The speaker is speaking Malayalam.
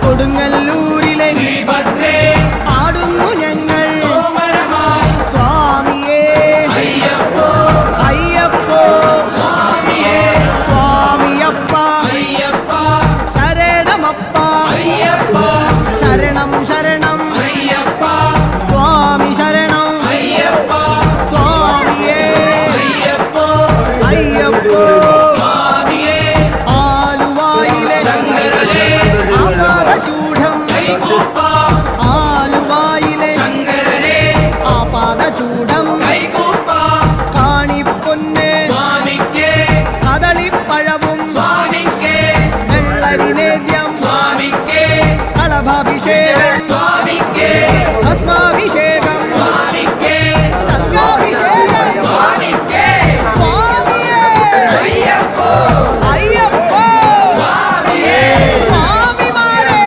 കൊടുങ്ങല്ലൂരിലെ ശ്രീഭദ്രേ ആടുന്നു ഞങ്ങൾ സ്വാമിയേ അയ്യപ്പോ അയ്യപ്പോ സ്വാമിയേ സ്വാമിയപ്പ അയ്യപ്പ ശരണമപ്പ അയ്യപ്പ ശരണം ശരണം അയ്യപ്പ സ്വാമി ശരണം അയ്യപ്പ സ്വാമിയേ അയ്യപ്പോ അയ്യപ്പോ സ്വാമിയേ ആലുവായിലെ ശങ്കരനേ ആപാദചൂഢം കൈകൂപ്പ ആലുവായിലെ ശങ്കരനേ ആപാദചൂഢം കൈകൂപ്പ കാണിപ്പൊന്ന് സ്വാമിക്കേ കദളിപ്പഴവും സ്വാമിക്കേ വെള്ളരിനേദ്യം സ്വാമിക്കേ കളഭാഭിഷേകം സ്വാമി